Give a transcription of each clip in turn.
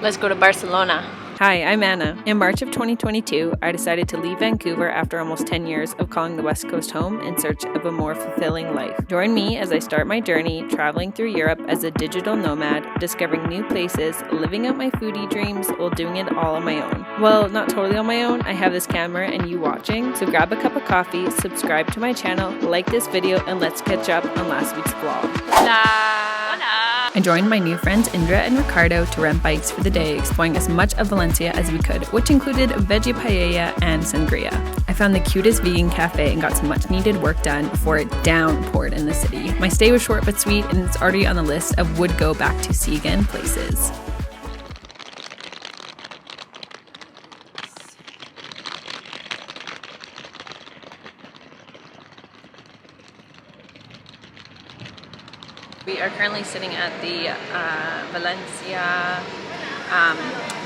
Let's go to Barcelona. Hi, I'm Anna. In March of 2022, I decided to leave Vancouver after almost 10 years of calling the West Coast home in search of a more fulfilling life. Join me as I start my journey traveling through Europe as a digital nomad, discovering new places, living out my foodie dreams while doing it all on my own. Well, not totally on my own. I have this camera and you watching, so grab a cup of coffee, subscribe to my channel, like this video, and let's catch up on last week's vlog. Hola! I joined my new friends Indra and Ricardo to rent bikes for the day, exploring as much of Valencia as we could, which included veggie paella and sangria. I found the cutest vegan cafe and got some much needed work done before it downpoured in the city. My stay was short but sweet, and it's already on the list of would go back to see again places. We are currently sitting at the Valencia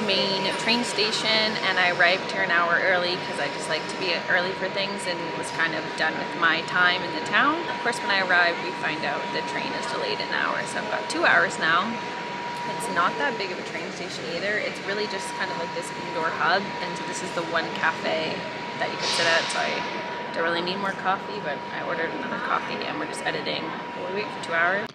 main train station, and I arrived here an hour early because I just like to be early for things and was kind of done with my time in the town. Of course, when I arrived, we find out the train is delayed an hour, so I've got 2 hours now. It's not that big of a train station either. It's really just kind of like this indoor hub, and so this is the one cafe that you can sit at, so I don't really need more coffee, but I ordered another coffee and we're just editing. Will we wait for 2 hours?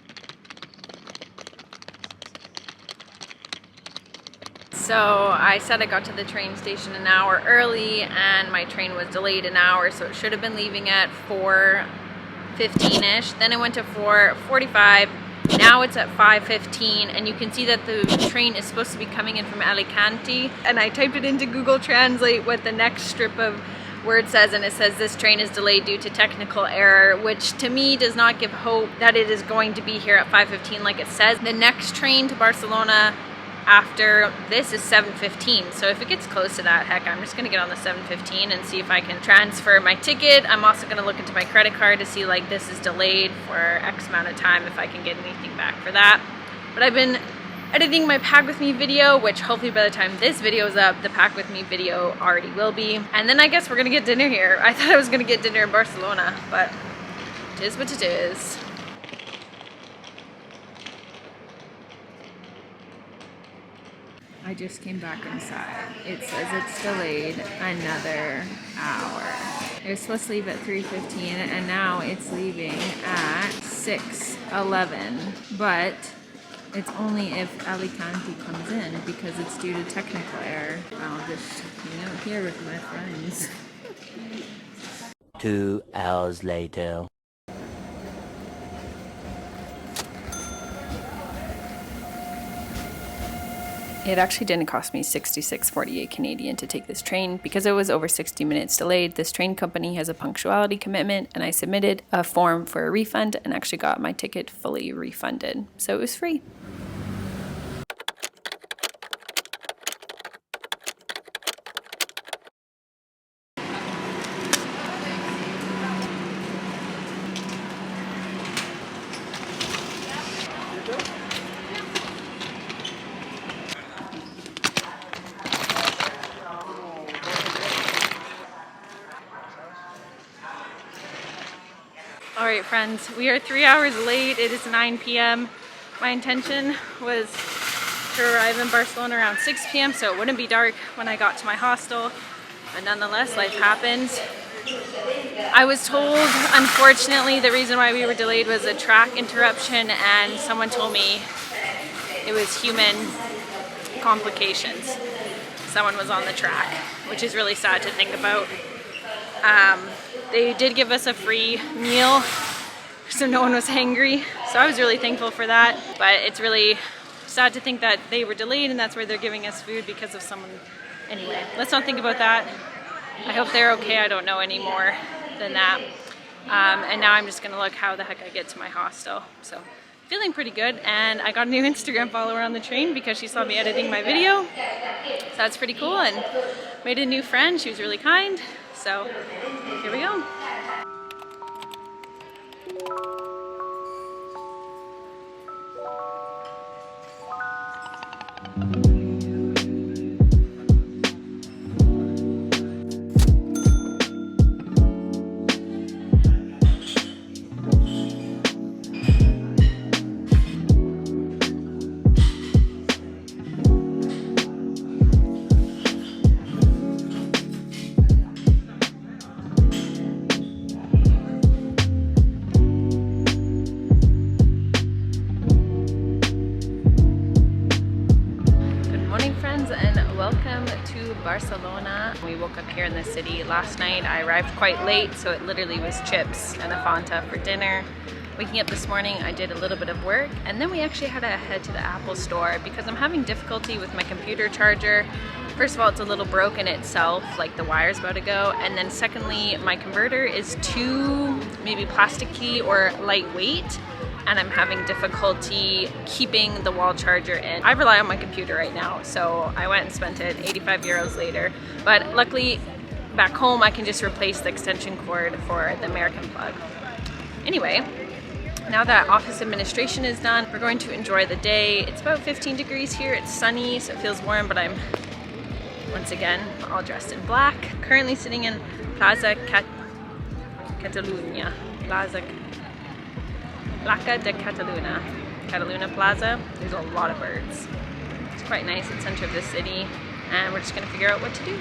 So I said I got to the train station an hour early and my train was delayed an hour, so it should have been leaving at 4:15ish. Then it went to 4:45. Now it's at 5:15, and you can see that the train is supposed to be coming in from Alicante. And I typed it into Google Translate what the next strip of word says, and it says this train is delayed due to technical error, which to me does not give hope that it is going to be here at 5:15 like it says. The next train to Barcelona after this is 7:15, so if it gets close to that, heck, I'm just gonna get on the 7:15 and see if I can transfer my ticket. I'm also gonna look into my credit card to see like this is delayed for X amount of time, if I can get anything back for that. But I've been editing my pack with me video, which hopefully by the time this video is up, the pack with me video already will be. And then I guess we're gonna get dinner here. I thought I was gonna get dinner in Barcelona, but it is what it is. I just came back inside. It says it's delayed another hour. It was supposed to leave at 3:15 and now it's leaving at 6:11. But it's only if Alicante comes in because it's due to technical error. I'll just hang out here with my friends. 2 hours later. It actually didn't cost me $66.48 Canadian to take this train. Because it was over 60 minutes delayed, this train company has a punctuality commitment, and I submitted a form for a refund and actually got my ticket fully refunded. So it was free. Alright friends, we are 3 hours late. It is 9 p.m. My intention was to arrive in Barcelona around 6 p.m. so it wouldn't be dark when I got to my hostel. But nonetheless, life happens. I was told, unfortunately, the reason why we were delayed was a track interruption, and someone told me it was human complications. Someone was on the track, which is really sad to think about. They did give us a free meal, so no one was hangry. So I was really thankful for that. But it's really sad to think that they were delayed and that's why they're giving us food because of someone. Anyway, let's not think about that. I hope they're okay. I don't know any more than that. And now I'm just gonna look how the heck I get to my hostel. So feeling pretty good, and I got a new Instagram follower on the train because she saw me editing my video. So that's pretty cool, and made a new friend. She was really kind. So here we go. Barcelona. We woke up here in the city last night. I arrived quite late, so it literally was chips and a Fanta for dinner. Waking up this morning, I did a little bit of work, and then we actually had to head to the Apple store because I'm having difficulty with my computer charger. First of all, it's a little broken itself, like the wire's about to go, and then secondly, my converter is too maybe plasticky or lightweight, and I'm having difficulty keeping the wall charger in. I rely on my computer right now, so I went and spent it 85 euros later, but luckily back home I can just replace the extension cord for the American plug. Anyway, now that office administration is done, we're going to enjoy the day. It's about 15 degrees here, it's sunny, so it feels warm, but I'm once again all dressed in black. Currently sitting in Placa Catalunya. Placa de Catalunya. Catalunya Plaza. There's a lot of birds. It's quite nice at the center of the city, and we're just gonna figure out what to do.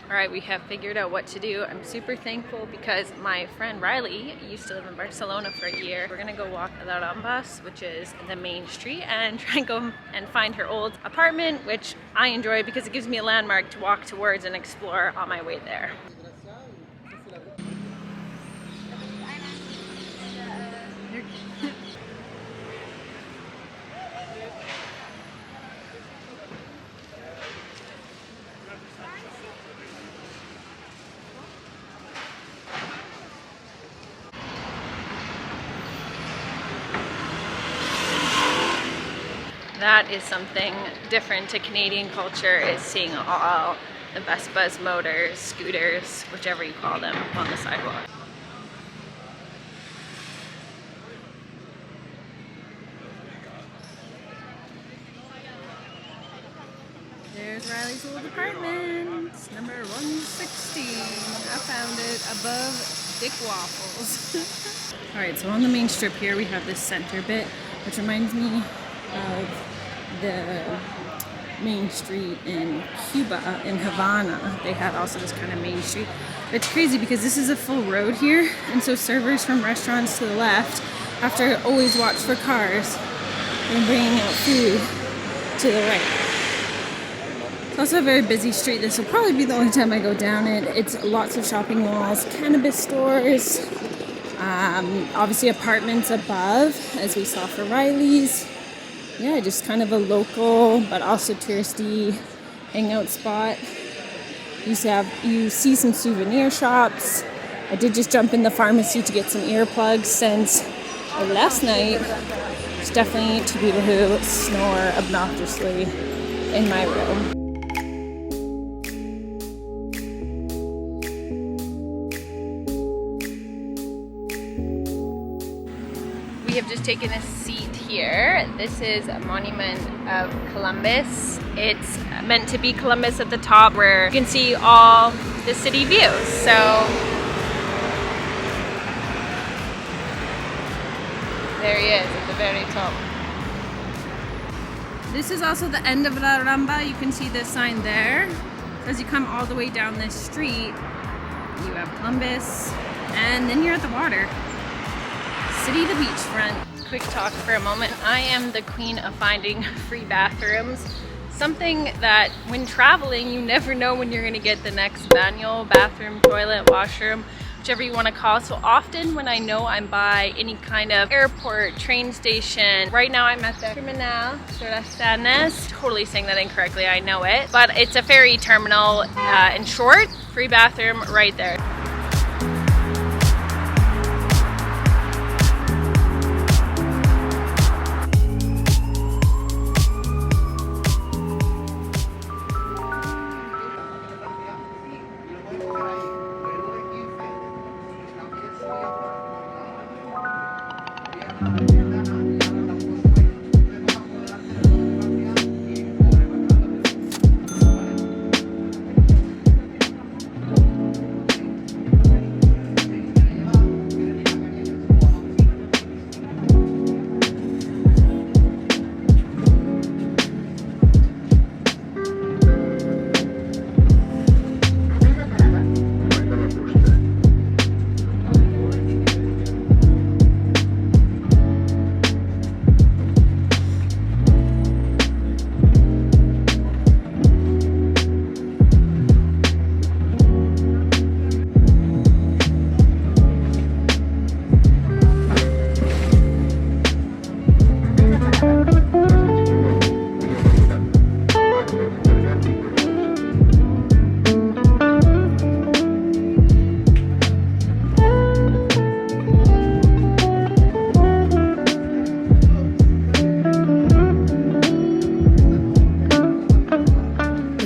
Alright, we have figured out what to do. I'm super thankful because my friend Riley used to live in Barcelona for a year. We're gonna go walk the Rambla, which is the main street, and try and go and find her old apartment, which I enjoy because it gives me a landmark to walk towards and explore on my way there. That is something different to Canadian culture, is seeing all the Vespas, motors, scooters, whichever you call them, on the sidewalk. There's Riley's old apartment, number 160. I found it above Dick Waffles. Alright, so on the main strip here we have this center bit, which reminds me of the main street in Cuba, in Havana. They had also this kind of main street. It's crazy because this is a full road here, and so servers from restaurants to the left have to always watch for cars when bringing out food to the right. It's also a very busy street. This will probably be the only time I go down it. It's lots of shopping malls, cannabis stores, obviously apartments above, as we saw for Riley's. Yeah, just kind of a local but also touristy hangout spot. You see some souvenir shops. I did just jump in the pharmacy to get some earplugs since last night there's definitely two people who snore obnoxiously in my room. We have just taken a seat here. This is a monument of Columbus. It's meant to be Columbus at the top where you can see all the city views. So there he is at the very top. This is also the end of La Rambla. You can see the sign there. As you come all the way down this street, you have Columbus, and then you're at the water. City to beachfront. Quick talk for a moment. I am the queen of finding free bathrooms. Something that when traveling, you never know when you're gonna get the next baño, bathroom, toilet, washroom, whichever you wanna call it. So often when I know I'm by any kind of airport, train station, right now I'm at the Terminal Surasanes. Totally saying that incorrectly, I know it. But it's a ferry terminal, in short, free bathroom right there.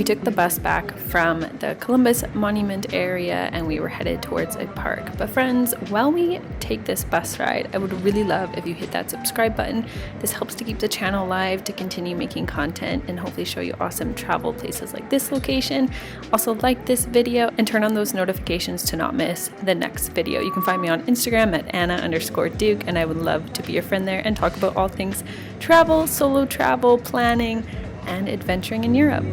took the bus back from the Columbus Monument area and we were headed towards a park. But friends, while we take this bus ride, I would really love if you hit that subscribe button. This helps to keep the channel live, to continue making content and hopefully show you awesome travel places like this location. Also like this video and turn on those notifications to not miss the next video. You can find me on Instagram at Anna_Duke, and I would love to be your friend there and talk about all things travel, solo travel, planning, and adventuring in Europe.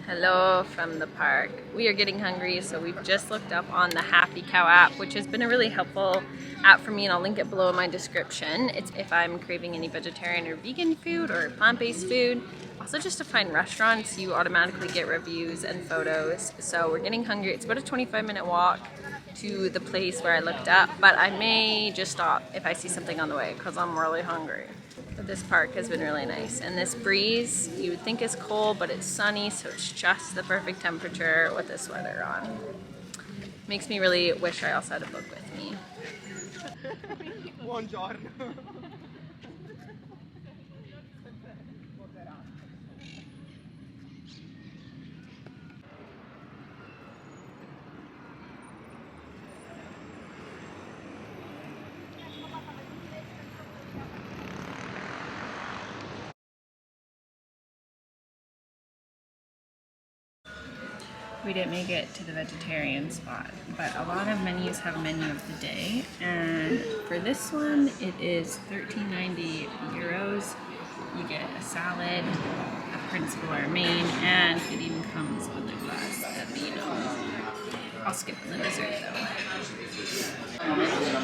Hello from the park. We are getting hungry, so we've just looked up on the Happy Cow app, which has been a really helpful app for me, and I'll link it below in my description. It's if I'm craving any vegetarian or vegan food or plant-based food. Also, just to find restaurants, you automatically get reviews and photos. So we're getting hungry. It's about a 25-minute walk to the place where I looked up, but I may just stop if I see something on the way because I'm really hungry. But this park has been really nice, and this breeze you would think is cold, but it's sunny, so it's just the perfect temperature with the sweater on. Makes me really wish I also had a book with me. Buongiorno. We didn't make it to the vegetarian spot, but a lot of menus have menu of the day, and for this one it is 13.90 euros. You get a salad, a principal or a main, and it even comes with a glass of vino. I'll skip the dessert though.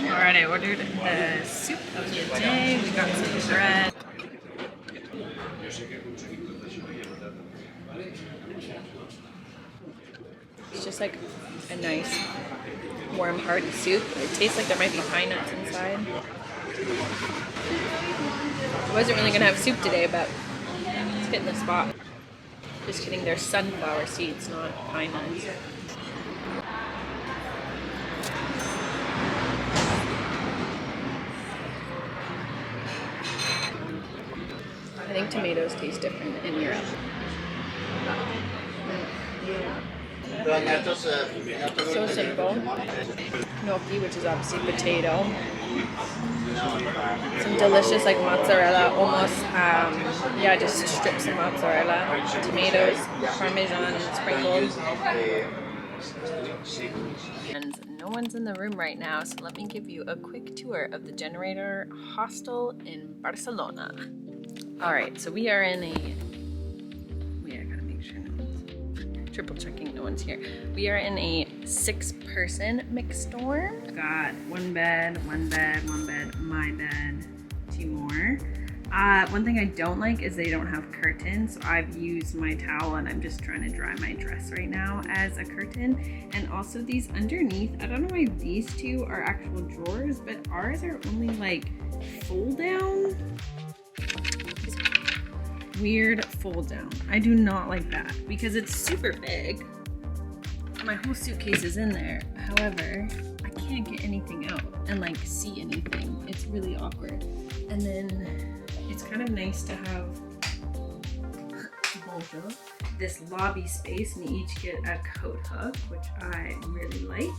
Alright, I ordered the soup of the day. We got some bread. It's just like a nice, warm, hearty soup. It tastes like there might be pine nuts inside. I wasn't really going to have soup today, but it's hitting the spot. Just kidding, they're sunflower seeds, not pine nuts. I think tomatoes taste different in Europe. So simple. Gnocchi, which is obviously potato. Some delicious like mozzarella, almost, yeah, just strips of mozzarella. Tomatoes, parmesan sprinkled. And no one's in the room right now, so let me give you a quick tour of the Generator Hostel in Barcelona. Alright, so we are in a... triple checking no one's here. We are in a 6-person mixed dorm. Got one bed, my bed, 2 more. One thing I don't like is they don't have curtains. So I've used my towel and I'm just trying to dry my dress right now as a curtain. And also these underneath, I don't know why these two are actual drawers, but ours are only like fold down. Weird fold down. I do not like that because it's super big. My whole suitcase is in there. However, I can't get anything out and like see anything. It's really awkward. And then it's kind of nice to have this lobby space, and you each get a coat hook, which I really like.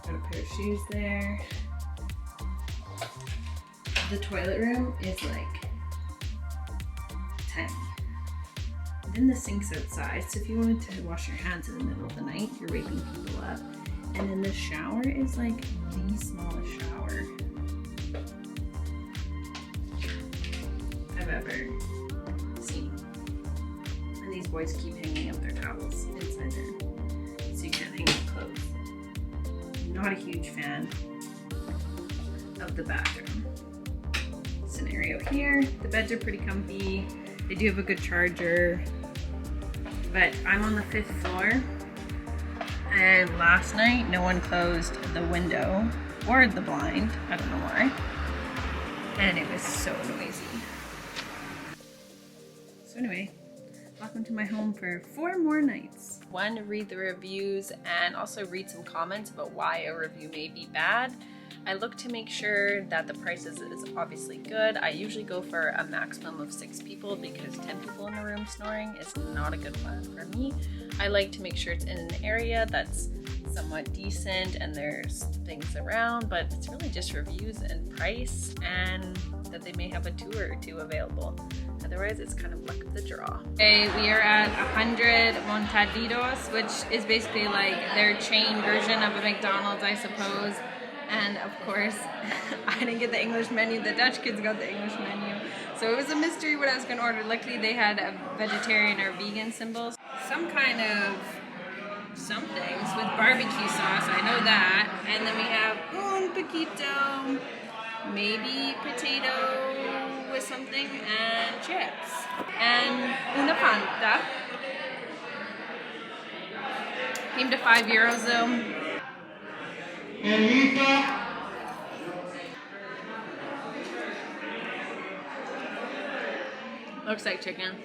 Got a pair of shoes there. The toilet room is like tiny. And then the sink's outside, so if you wanted to wash your hands in the middle of the night, you're waking people up. And then the shower is like the smallest shower I've ever seen. And these boys keep hanging up their towels inside there, so you can't hang up clothes. I'm not a huge fan of the bathroom scenario here. The beds are pretty comfy. They do have a good charger, but I'm on the 5th floor, and last night no one closed the window or the blind. I don't know why. And it was so noisy. So anyway, welcome to my home for 4 more nights. One, read the reviews and also read some comments about why a review may be bad. I look to make sure that the price is obviously good. I usually go for a maximum of 6 people because 10 people in the room snoring is not a good plan for me. I like to make sure it's in an area that's somewhat decent and there's things around, but it's really just reviews and price and that they may have a tour or 2 available. Otherwise, it's kind of luck of the draw. Okay, we are at 100 Montaditos, which is basically like their chain version of a McDonald's, I suppose. And of course, I didn't get the English menu. The Dutch kids got the English menu. So it was a mystery what I was going to order. Luckily, they had a vegetarian or vegan symbols. Some kind of somethings with barbecue sauce, I know that. And then we have un poquito, maybe potato with something, and chips. And una Fanta. Came to €5 though. Looks like chicken.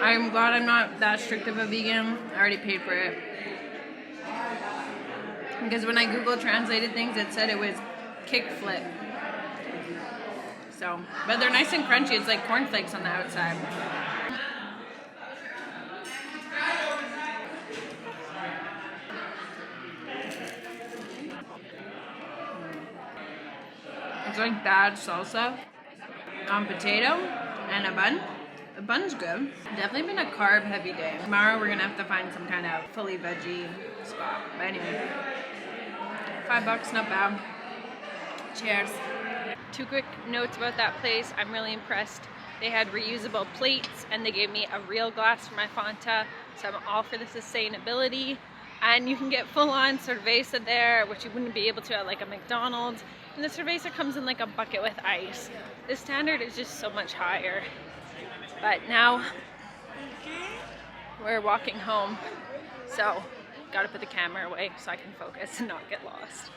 I'm glad I'm not that strict of a vegan. I already paid for it. Because when I Google translated things, it said it was kickflip. So, but they're nice and crunchy. It's like cornflakes on the outside. It's like bad salsa on potato and a bun. The bun's good. Definitely been a carb heavy day. Tomorrow we're gonna have to find some kind of fully veggie spot. But anyway, $5, not bad. Cheers. 2 quick notes about that place. I'm really impressed. They had reusable plates and they gave me a real glass for my Fanta. So I'm all for the sustainability. And you can get full-on cerveza there, which you wouldn't be able to at like a McDonald's. And the cerveza comes in like a bucket with ice. The standard is just so much higher. But now we're walking home, so gotta put the camera away so I can focus and not get lost.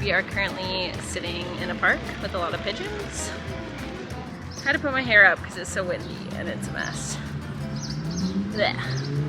We are currently sitting in a park with a lot of pigeons. I had to put my hair up because it's so windy and it's a mess. Blech.